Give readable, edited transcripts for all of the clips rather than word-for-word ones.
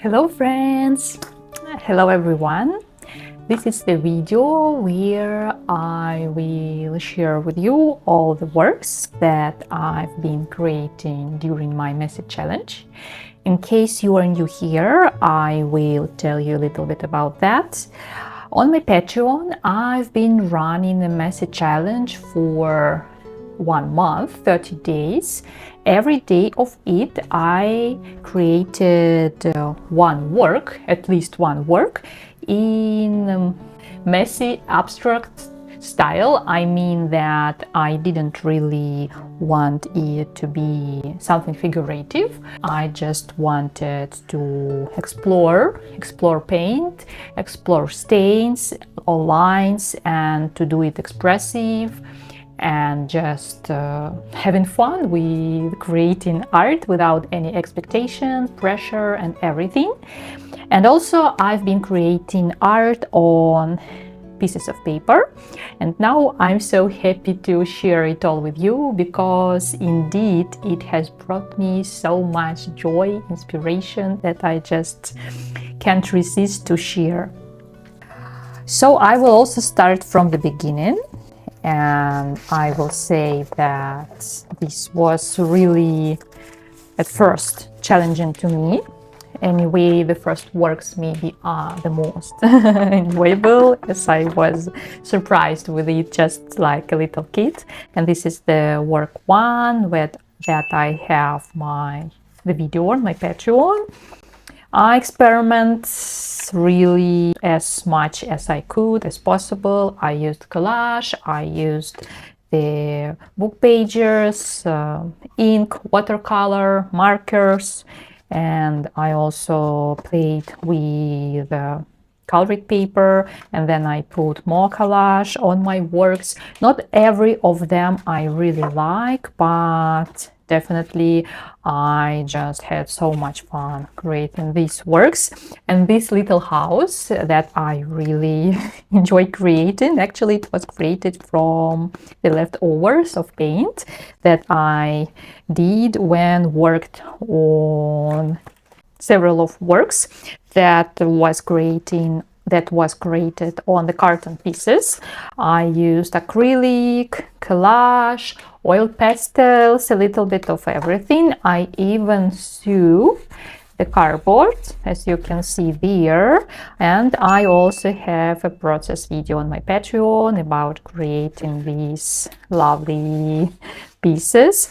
Hello friends! Hello everyone! This is the video where I will share with you all the works that I've been creating during my message challenge. In case you are new here, I will tell you a little bit about that. On my Patreon, I've been running a message challenge for 1 month, 30 days. Every day of it, I created one work, at least one work, in messy, abstract style. I mean that I didn't really want it to be something figurative. I just wanted to explore paint, explore stains or lines, and to do it expressive and just having fun with creating art without any expectation, pressure and everything. And also I've been creating art on pieces of paper, and now I'm so happy to share it all with you, because indeed it has brought me so much joy, inspiration, that I just can't resist to share. So I will also start from the beginning, and I will say that this was really at first challenging to me. Anyway, the first works maybe are the most enjoyable, as I was surprised with it just like a little kid. And this is the work one that I have the video on my Patreon. I experiment really as much as I could, as possible. I used collage, I used the book pages, ink, watercolor, markers, and I also played with colored paper, and then I put more collage on my works. Not every of them I really like, but definitely I just had so much fun creating these works. And this little house that I really enjoy creating, actually it was created from the leftovers of paint that I did when worked on several of works that was created on the carton pieces. I used acrylic, collage, oil pastels, a little bit of everything. I even sew the cardboard, as you can see there, and I also have a process video on my Patreon about creating these lovely pieces.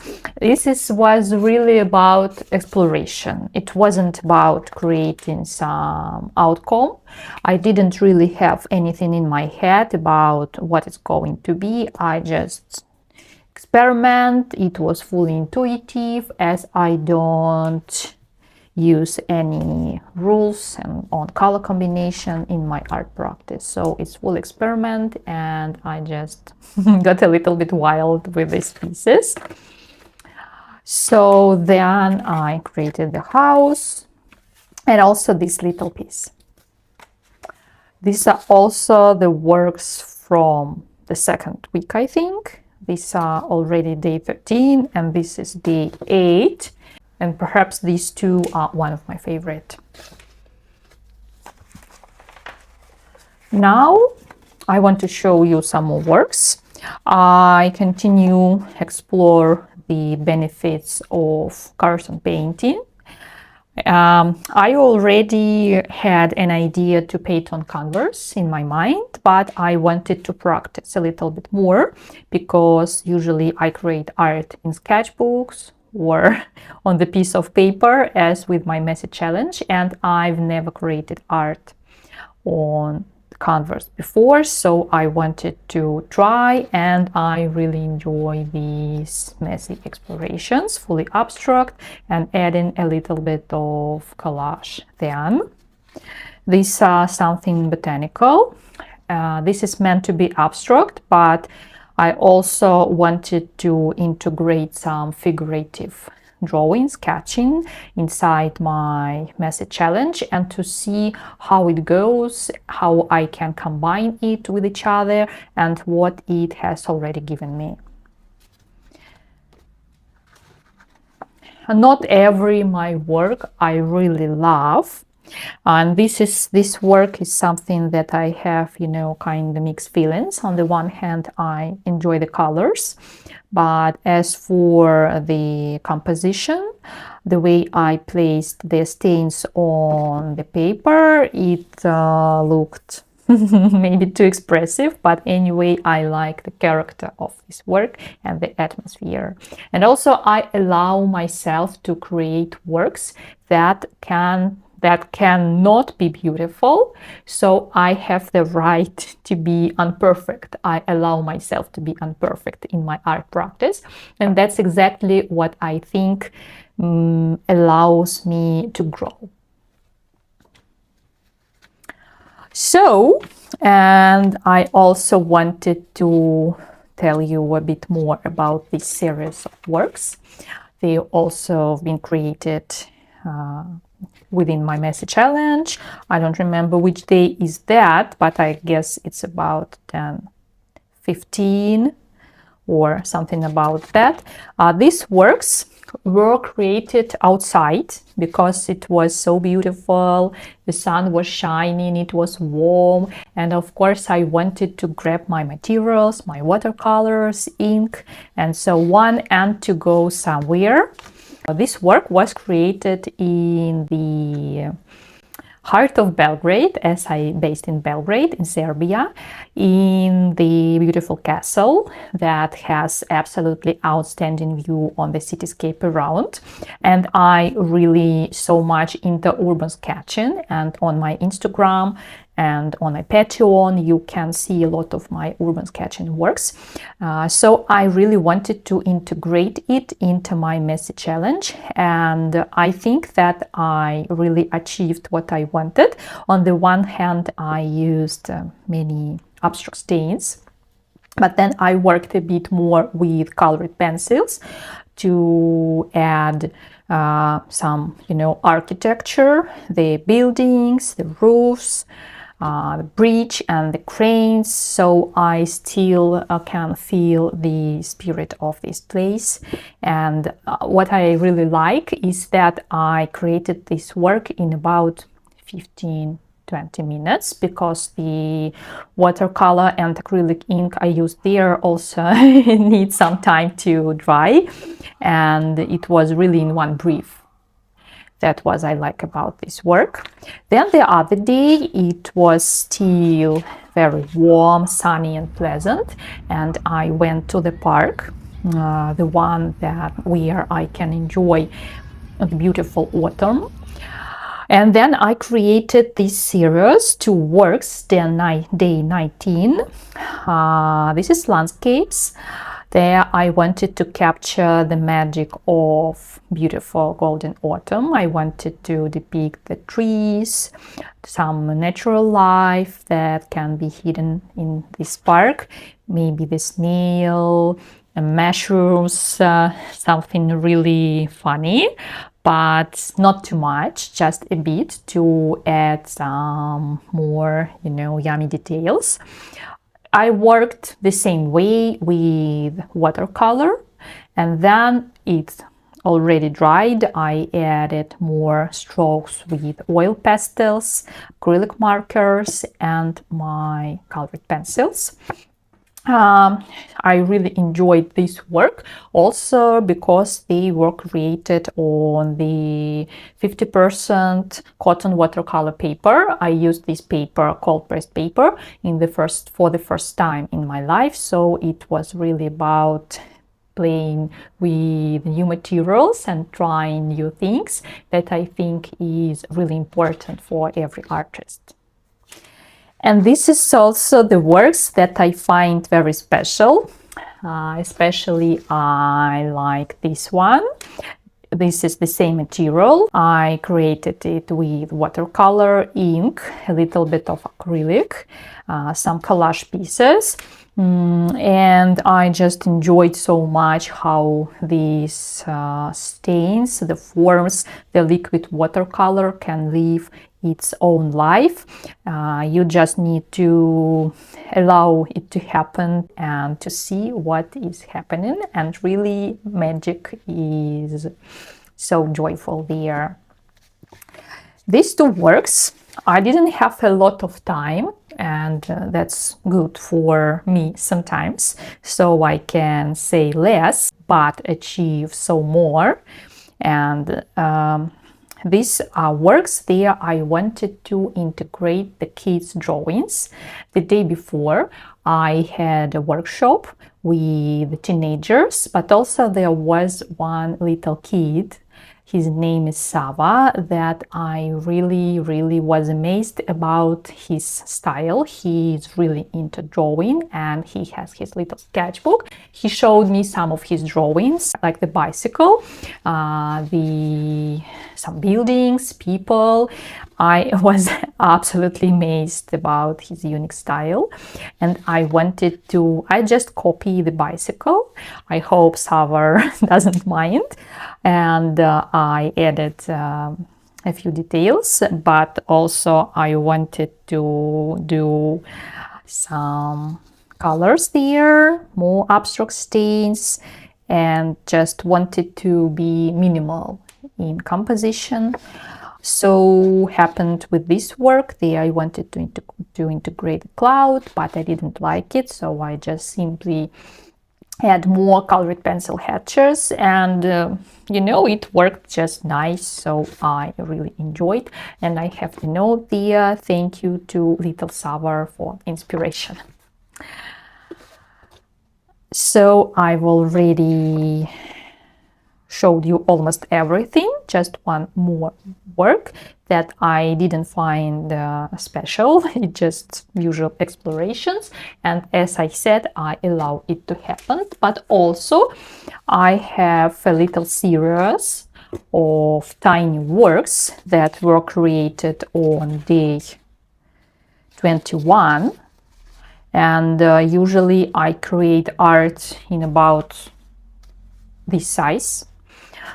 Was really about exploration. It wasn't about creating some outcome. I didn't really have anything in my head about what it's going to be. I just experiment. It was fully intuitive, as I don't use any rules on color combination in my art practice. So it's full experiment, and I just got a little bit wild with these pieces. So then I created the house and also this little piece. These are also the works from the second week, I think. These are already day 13 and this is day 8. And perhaps these two are one of my favorite. Now I want to show you some more works. I continue explore the benefits of carton painting. I already had an idea to paint on canvas in my mind, but I wanted to practice a little bit more, because usually I create art in sketchbooks or on the piece of paper, as with my message challenge, and I've never created art on canvas before, so I wanted to try, and I really enjoy these messy explorations, fully abstract, and adding a little bit of collage. Then these are something botanical. This is meant to be abstract, but I also wanted to integrate some figurative drawing, sketching inside my message challenge, and to see how it goes, how I can combine it with each other, and what it has already given me. Not every my work I really love, And this work is something that I have, you know, kind of mixed feelings. On the one hand, I enjoy the colors, but as for the composition, the way I placed the stains on the paper, it looked maybe too expressive, but anyway, I like the character of this work and the atmosphere. And also I allow myself to create works that cannot be beautiful, so I have the right to be imperfect. I allow myself to be imperfect in my art practice, and that's exactly what I think allows me to grow. So, and I also wanted to tell you a bit more about this series of works. They also been created within my Messy Challenge. I don't remember which day is that, but I guess it's about 10, 15 or something about that. These works were created outside because it was so beautiful, the sun was shining, it was warm, and of course I wanted to grab my materials, my watercolors, ink, and so on, and to go somewhere. This work was created in the heart of Belgrade, as I based in Belgrade in Serbia, in the beautiful castle that has absolutely outstanding view on the cityscape around. And I really so much into urban sketching, and on my Instagram and on my Patreon you can see a lot of my urban sketching works. So I really wanted to integrate it into my Messy Challenge, and I think that I really achieved what I wanted. On the one hand, I used many abstract stains, but then I worked a bit more with colored pencils to add some, you know, architecture, the buildings, the roofs, the bridge and the cranes, so I still can feel the spirit of this place. And what I really like is that I created this work in about 15-20 minutes, because the watercolor and acrylic ink I used there also need some time to dry, and it was really in one brief. That was I like about this work. Then the other day it was still very warm, sunny and pleasant, and I went to the park, the one that where I can enjoy the beautiful autumn. And then I created this series, 2 works, day 19. This is landscapes. There I wanted to capture the magic of beautiful golden autumn. I wanted to depict the trees, some natural life that can be hidden in this park, maybe the snail, mushrooms, something really funny, but not too much, just a bit to add some more, you know, yummy details. I worked the same way with watercolor, and then it's already dried. I added more strokes with oil pastels, acrylic markers, and my colored pencils. I really enjoyed this work also because they were created on the 50% cotton watercolor paper. I used this paper, cold pressed paper, for the first time in my life, so it was really about playing with new materials and trying new things that I think is really important for every artist. And this is also the works that I find very special. Especially I like this one. This is the same material. I created it with watercolor, ink, a little bit of acrylic, some collage pieces. And I just enjoyed so much how these stains, the forms, the liquid watercolor can live its own life. You just need to allow it to happen and to see what is happening, and really magic is so joyful there. These two works, I didn't have a lot of time, and that's good for me sometimes, so I can say less but achieve so more. And these works there, I wanted to integrate the kids' drawings. The day before, I had a workshop with teenagers, but also there was one little kid. His name is Sava, that I really was amazed about his style. He's really into drawing and he has his little sketchbook. He showed me some of his drawings, like the bicycle, some buildings, people. I was absolutely amazed about his unique style, and I just copy the bicycle. I hope Savar doesn't mind, and I added a few details, but also I wanted to do some colors there, more abstract stains, and just wanted to be minimal in composition. So happened with this work there, I wanted to integrate the cloud, but I didn't like it, so I just simply add more colored pencil hatches, and it worked just nice, so I really enjoyed. And I have to note there, thank you to little Savar for inspiration. So I've already showed you almost everything. Just one more work that I didn't find special. It's just usual explorations, and as I said, I allow it to happen. But also I have a little series of tiny works that were created on day 21, and usually I create art in about this size.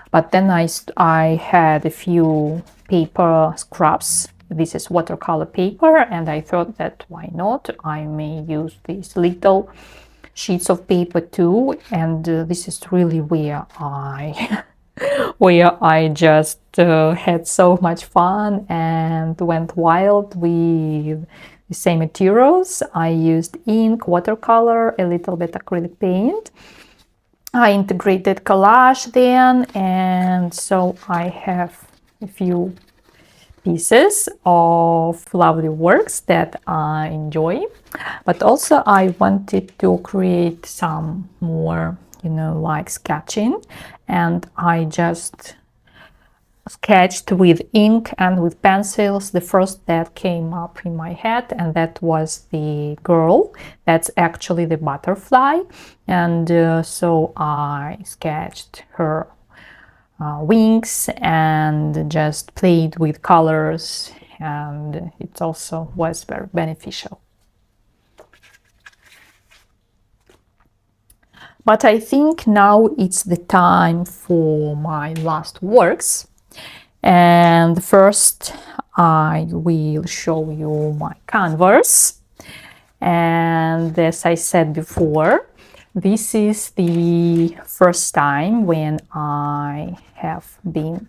But then I had a few paper scraps. This is watercolor paper, and I thought that why not? I may use these little sheets of paper too. And this is really where I just had so much fun and went wild with the same materials. I used ink, watercolor, a little bit acrylic paint. I integrated collage then, and so I have a few pieces of lovely works that I enjoy. But also I wanted to create some more, like sketching, and I just sketched with ink and with pencils the first that came up in my head, and that was the girl. That's actually the butterfly, and so I sketched her wings and just played with colors, and it also was very beneficial. But I think now it's the time for my last works. And first I will show you my canvas. And as I said before, this is the first time when I have been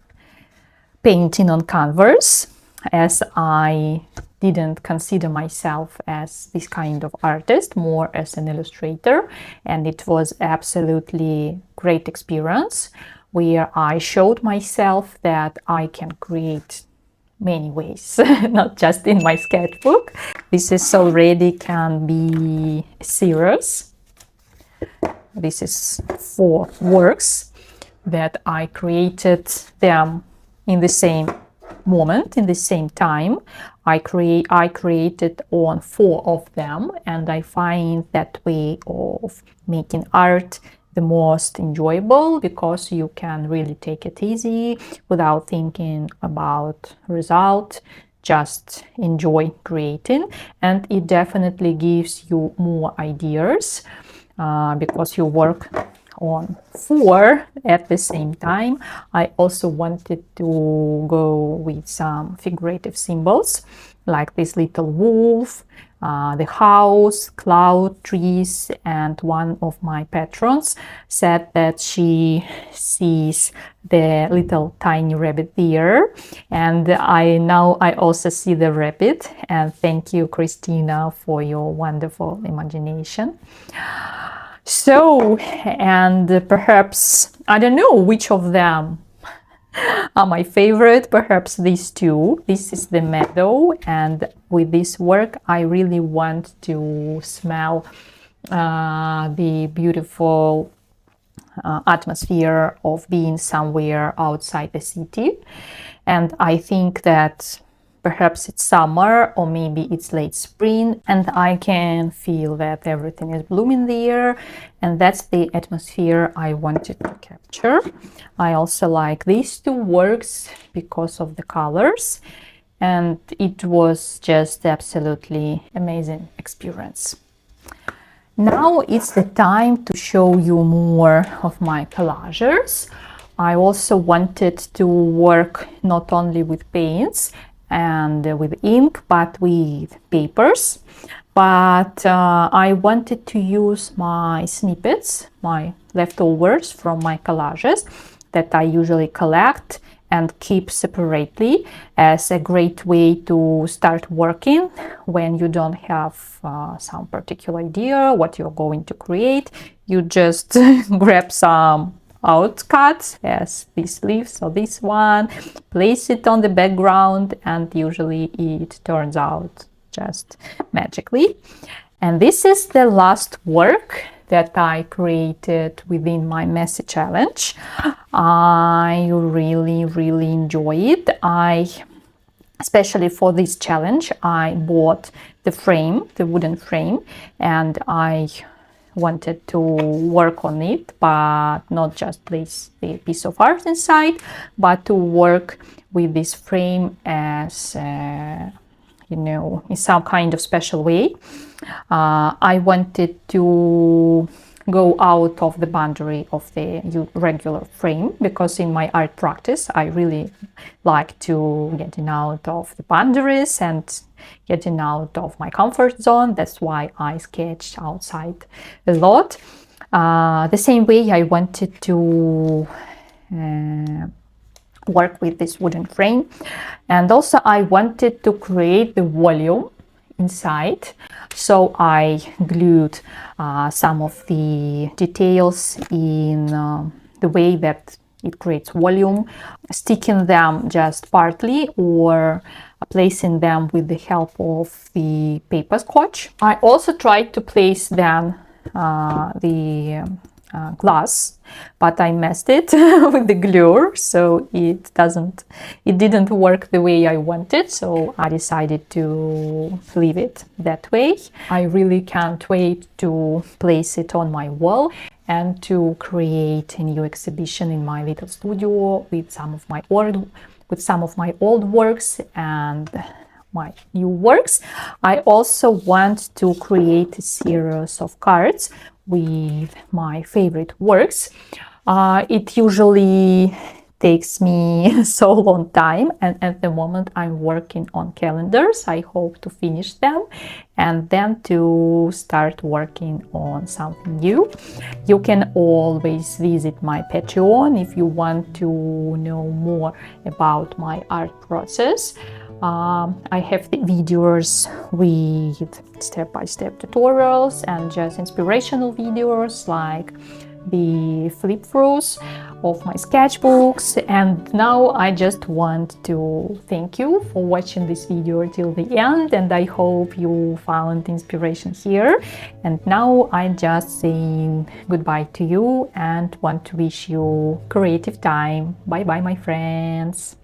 painting on canvas, as I didn't consider myself as this kind of artist, more as an illustrator, and it was absolutely great experience where I showed myself that I can create many ways, not just in my sketchbook. This is already can be a series. This is 4 works that I created them in the same moment, in the same time. I created on 4 of them, and I find that way of making art the most enjoyable, because you can really take it easy without thinking about result, just enjoy creating, and it definitely gives you more ideas because you work on 4 at the same time. I also wanted to go with some figurative symbols like this little wolf, the house, cloud, trees, and one of my patrons said that she sees the little tiny rabbit there, and I also see the rabbit. And thank you, Christina, for your wonderful imagination. So, and perhaps I don't know which of them are my favorite. Perhaps these two. This is the meadow, and with this work I really want to smell the beautiful atmosphere of being somewhere outside the city. And I think that perhaps it's summer or maybe it's late spring, and I can feel that everything is blooming there, and that's the atmosphere I wanted to capture. I also like these two works because of the colors, and it was just absolutely amazing experience. Now it's the time to show you more of my collages. I also wanted to work not only with paints and with ink, but with papers. But I wanted to use my snippets, my leftovers from my collages that I usually collect and keep separately as a great way to start working when you don't have some particular idea what you're going to create. You just grab some outcuts as these leaves or this one, place it on the background, and usually it turns out just magically. And this is the last work that I created within my messy challenge. I really enjoy it. Especially for this challenge, I bought the frame, the wooden frame, and I wanted to work on it, but not just place the piece of art inside, but to work with this frame as in some kind of special way. I wanted to go out of the boundary of the regular frame, because in my art practice I really like to getting out of the boundaries and getting out of my comfort zone. That's why I sketch outside a lot. The same way I wanted to work with this wooden frame, and also I wanted to create the volume inside, so I glued some of the details in the way that it creates volume, sticking them just partly or placing them with the help of the paper scotch. I also tried to place then the glass, but I messed it with the glue, so it didn't work the way I wanted, so I decided to leave it that way. I really can't wait to place it on my wall and to create a new exhibition in my little studio with some of my old works and my new works. I also want to create a series of cards with my favorite works. It usually takes me so long time, and at the moment I'm working on calendars. I hope to finish them and then to start working on something new. You can always visit my Patreon if you want to know more about my art process. I have the videos with step-by-step tutorials and just inspirational videos like the flip-throughs of my sketchbooks. And now I just want to thank you for watching this video till the end, and I hope you found inspiration here. And now I'm just saying goodbye to you and want to wish you creative time. Bye bye, my friends.